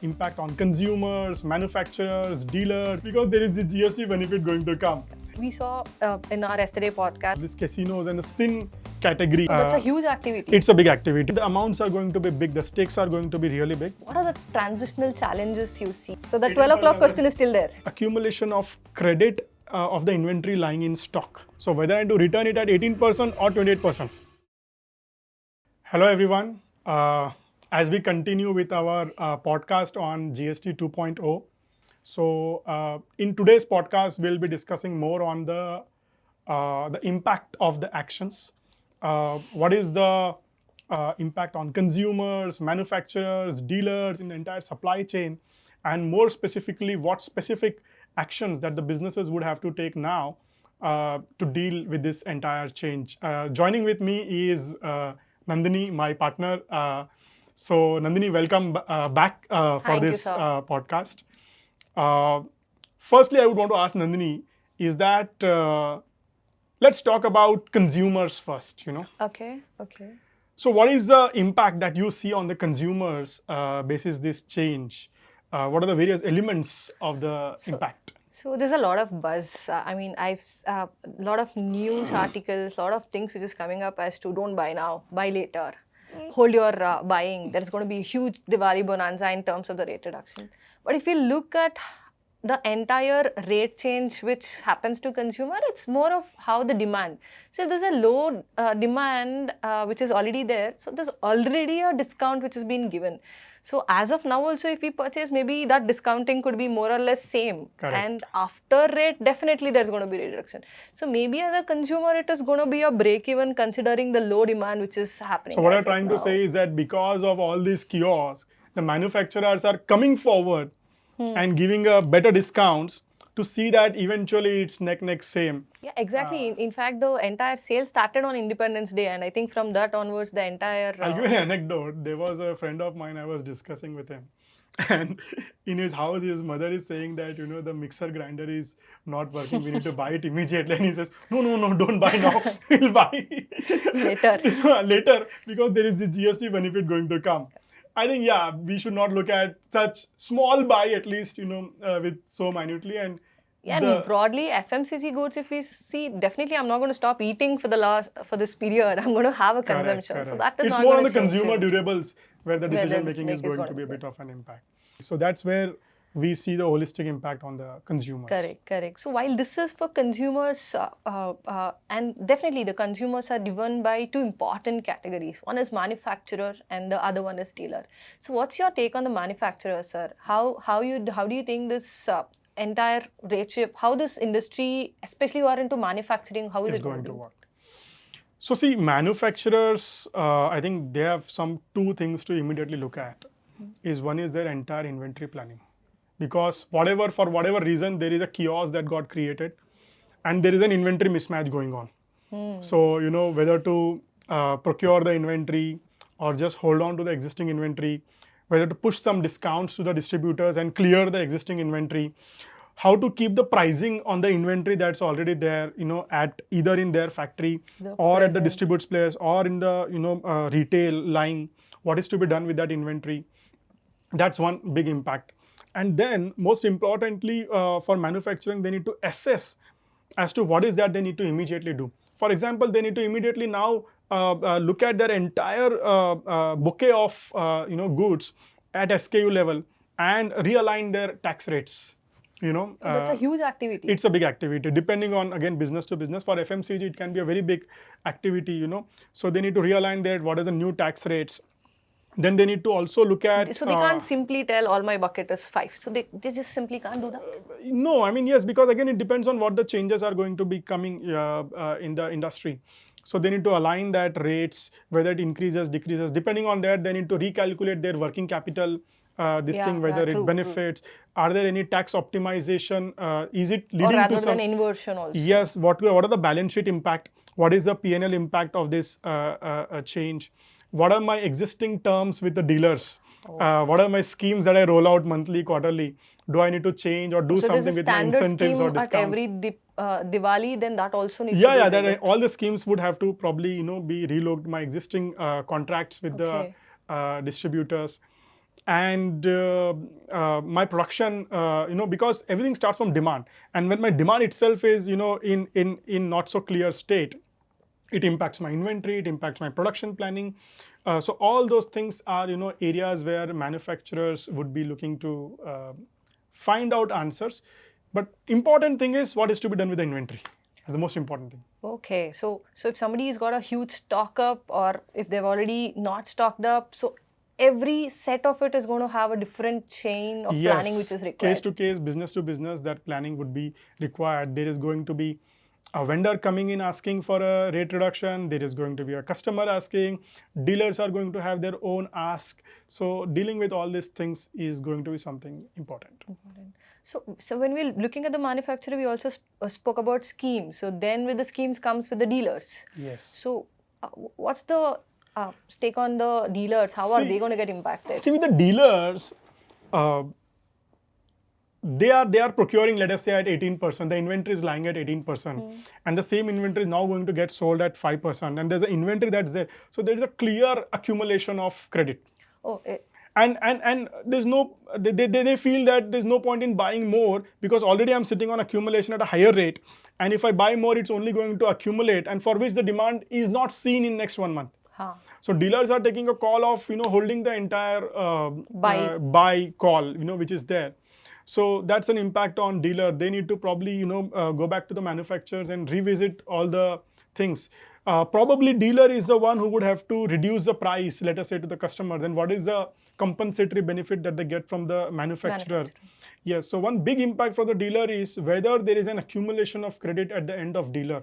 impact on consumers, manufacturers, dealers, because there is the GST benefit going to come. We saw in our yesterday podcast. This casinos and the sin category. So that's a huge activity. It's a big activity. The amounts are going to be big. The stakes are going to be really big. What are the transitional challenges you see? So the 12 o'clock question is still there. Accumulation of credit of the inventory lying in stock. So whether I do return it at 18% or 28%. Hello everyone. As we continue with our podcast on GST 2.0. So in today's podcast, we'll be discussing more on the impact of the actions. What is the impact on consumers, manufacturers, dealers in the entire supply chain, and more specifically, what specific actions that the businesses would have to take now to deal with this entire change. Joining with me is Nandini, my partner. So Nandini, welcome back for this podcast. Firstly, I would want to ask Nandini, is that let's talk about consumers first, Okay. So what is the impact that you see on the consumers basis this change? What are the various elements of the impact? So there's a lot of buzz. I've a lot of news articles, a lot of things which is coming up as to don't buy now, buy later. Hold your buying. There's going to be a huge Diwali bonanza in terms of the rate reduction. But if you look at the entire rate change which happens to consumer, it's more of how the demand. So if there's a low demand which is already there, so there's already a discount which has been given. So as of now also, if we purchase, maybe that discounting could be more or less same. Correct. And after rate, definitely there's going to be rate reduction. So maybe as a consumer, it is going to be a break even considering the low demand which is happening. So what I'm trying to say is that because of all these kiosks, the manufacturers are coming forward and giving a better discounts to see that eventually it's neck same. Yeah, exactly. In fact, the entire sale started on Independence Day, and I think from that onwards, the entire... I'll give you an anecdote. There was a friend of mine, I was discussing with him. And in his house, his mother is saying that, the mixer grinder is not working. We need to buy it immediately. And he says, no, don't buy now. We'll buy later. Later, because there is the GST benefit going to come. I think, we should not look at such small buy, at least, with so minutely. And and broadly, FMCG goods, if we see, definitely I'm not going to stop eating for this period. I'm going to have a consumption. Correct. So that is it's not more going on to the change consumer it. durables where the decision making is going to be a bit of an impact. So that's where we see the holistic impact on the consumers. Correct. So while this is for consumers, and definitely the consumers are driven by two important categories. One is manufacturer and the other one is dealer. So what's your take on the manufacturer, sir? How do you think this entire rate shape, how this industry, especially who are into manufacturing, how is it going to work? So see, manufacturers, I think they have two things to immediately look at. One is their entire inventory planning. Because for whatever reason, there is a kiosk that got created and there is an inventory mismatch going on. So, whether to procure the inventory or just hold on to the existing inventory, whether to push some discounts to the distributors and clear the existing inventory, how to keep the pricing on the inventory that's already there, at either in their factory or at the distributors place or in the, retail line, what is to be done with that inventory. That's one big impact. And then most importantly, for manufacturing, they need to assess as to what is that they need to immediately do. For example, they need to immediately now look at their entire bouquet of goods at SKU level and realign their tax rates. That's a huge activity. It's a big activity, depending on, again, business to business. For FMCG, it can be a very big activity, So they need to realign that, what is the new tax rates. Then they need to also look at... So they can't simply tell all my bucket is 5. So they just simply can't do that? No, yes, because again, it depends on what the changes are going to be coming in the industry. So they need to align that rates, whether it increases, decreases. Depending on that, they need to recalculate their working capital, whether it benefits. True. Are there any tax optimization? Is it leading to some... Or rather than inversion also? Yes, what are the balance sheet impact? What is the P&L impact of this change? What are my existing terms with the dealers? What are my schemes that I roll out monthly, quarterly? Do I need to change or do something with my incentives or discounts? At every Diwali, then that also needs to be... that all the schemes would have to probably, be relooked, my existing contracts with the distributors. and my production, because everything starts from demand, and when my demand itself is, in not so clear state, it impacts my inventory, it impacts my production planning. So all those things are, areas where manufacturers would be looking to find out answers. But important thing is what is to be done with the inventory. That's the most important thing. Okay, so if somebody's got a huge stock up, or if they've already not stocked up, so every set of it is going to have a different chain of planning which is Case required. to case, business to business, that planning would be required. There is going to be a vendor coming in asking for a rate reduction. There is going to be a customer asking. Dealers are going to have their own ask. So dealing with all these things is going to be something important. Important. So when we're looking at the manufacturer, we also spoke about schemes. So then with the schemes comes with the dealers. Yes. So what's the stake on the dealers? How are they going to get impacted? See, with the dealers, they are procuring, let us say, at 18%. The inventory is lying at 18%, and the same inventory is now going to get sold at 5%. And there's an inventory that's there, so there is a clear accumulation of credit. Oh. And there's no, they feel that there's no point in buying more, because already I'm sitting on accumulation at a higher rate, and if I buy more, it's only going to accumulate, and for which the demand is not seen in next 1 month. So dealers are taking a call of, holding the entire buy call, which is there. So that's an impact on dealer. They need to probably, go back to the manufacturers and revisit all the things. Probably dealer is the one who would have to reduce the price, let us say, to the customer. Then what is the compensatory benefit that they get from the manufacturer? Yes, so one big impact for the dealer is whether there is an accumulation of credit at the end of dealer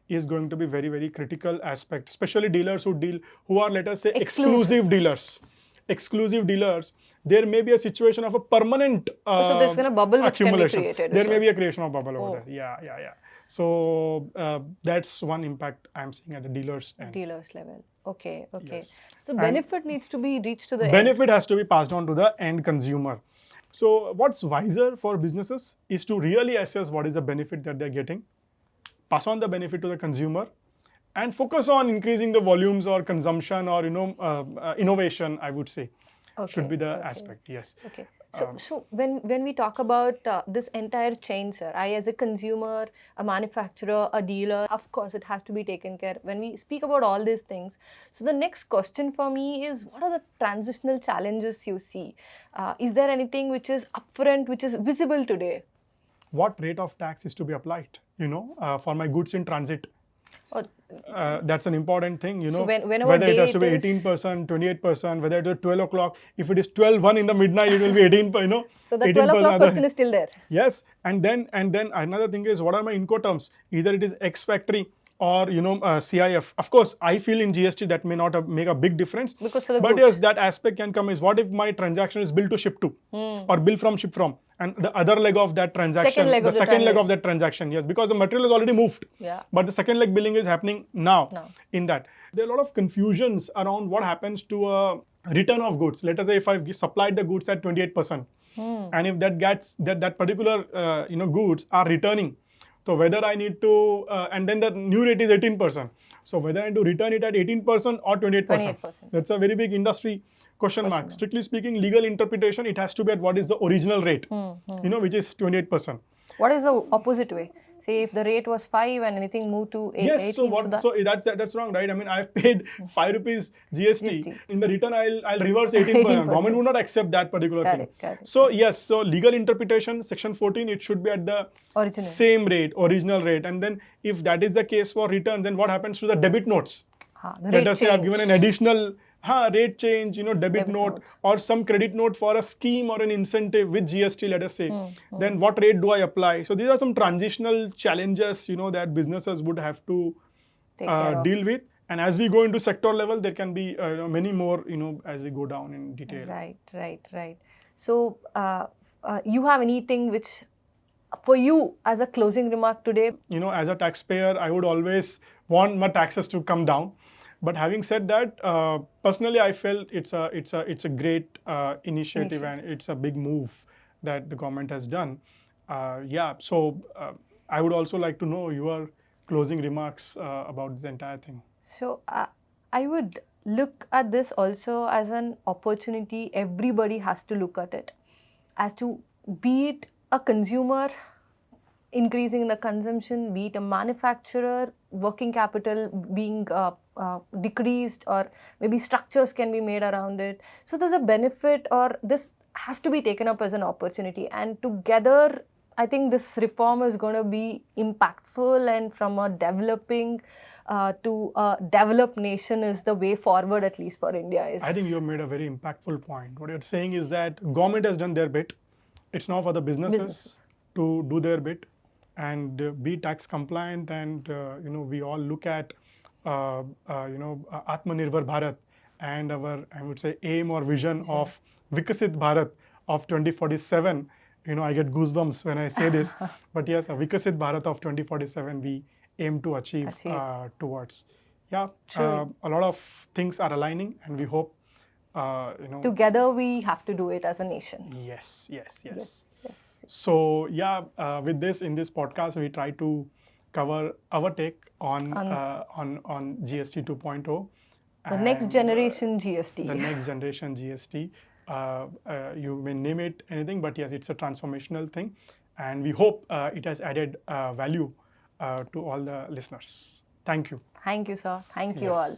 is going to be very, very critical aspect, especially dealers who are, let us say, exclusive dealers. Exclusive dealers, there may be a situation of a permanent so there's going to bubble which can be created. There may be a creation of bubble over there. Yeah. So that's one impact I'm seeing at the dealers end. Dealers level. Okay. Yes. So benefit needs to be reached to the benefit has to be passed on to the end consumer. So what's wiser for businesses is to really assess what is the benefit that they're getting, pass on the benefit to the consumer, and focus on increasing the volumes or consumption or innovation, I would say, should be the aspect. Yes. Okay. So when we talk about this entire chain, sir, I as a consumer, a manufacturer, a dealer, of course it has to be taken care. When we speak about all these things, so the next question for me is, what are the transitional challenges you see? Is there anything which is upfront, which is visible today? What rate of tax is to be applied, for my goods in transit? That's an important thing, so whether it has to be 18%, 28%, whether it is 12 o'clock. If it is 12:01 in the midnight, it will be 18, So the 12 o'clock question is still there. Yes, and then another thing is, what are my Incoterms? Either it is ex-factory or CIF. Of course, I feel in GST that may not make a big difference. Because for the but goods. Yes, that aspect can come is, what if my transaction is bill to ship to or bill from ship from, and the other leg of that transaction, the second leg of that transaction, yes, because the material is already moved. Yeah. But the second leg billing is happening now. In that. There are a lot of confusions around what happens to a return of goods. Let us say if I've supplied the goods at 28%, and if that particular goods are returning, so whether I need to, and then the new rate is 18%. So whether I need to return it at 18% or 28%. That's a very big industry question mark. Strictly speaking, legal interpretation, it has to be at what is the original rate, which is 28%. What is the opposite way? Say if the rate was 5 and anything moved to 8. Yes, so that's wrong, right? I mean, I've paid 5 rupees GST. In the return, I'll reverse 18%. Government would not accept that particular thing. So yes, so legal interpretation, section 14, it should be at the same rate, original rate. And then if that is the case for return, then what happens to the debit notes? Let us say I've given an additional rate change, debit note or some credit note for a scheme or an incentive with GST, let us say, then what rate do I apply? So these are some transitional challenges, that businesses would have to deal with. And as we go into sector level, there can be many more, as we go down in detail. Right. So you have anything which, for you as a closing remark today? As a taxpayer, I would always want my taxes to come down. But having said that, personally, I felt it's a great initiative and it's a big move that the government has done. So I would also like to know your closing remarks about this entire thing. So I would look at this also as an opportunity. Everybody has to look at it as to, be it a consumer increasing the consumption, be it a manufacturer, working capital being decreased, or maybe structures can be made around it. So there's a benefit, or this has to be taken up as an opportunity. And together, I think this reform is going to be impactful, and from a developing to a developed nation is the way forward, at least for India. Is I think you have made a very impactful point. What you're saying is that government has done their bit. It's now for the businesses to do their bit and be tax compliant. And we all look at Atmanirbhar Bharat and our, I would say, aim or vision of Vikasit Bharat of 2047. I get goosebumps when I say this. But yes, a Vikasit Bharat of 2047 we aim to achieve towards. Yeah, a lot of things are aligning, and we hope together we have to do it as a nation. Yes. So yeah, with this, in this podcast, we try to cover our take on GST 2.0. The next generation GST. The next generation GST. You may name it anything, but yes, it's a transformational thing, and we hope it has added value to all the listeners. Thank you. Thank you, sir. Thank you all.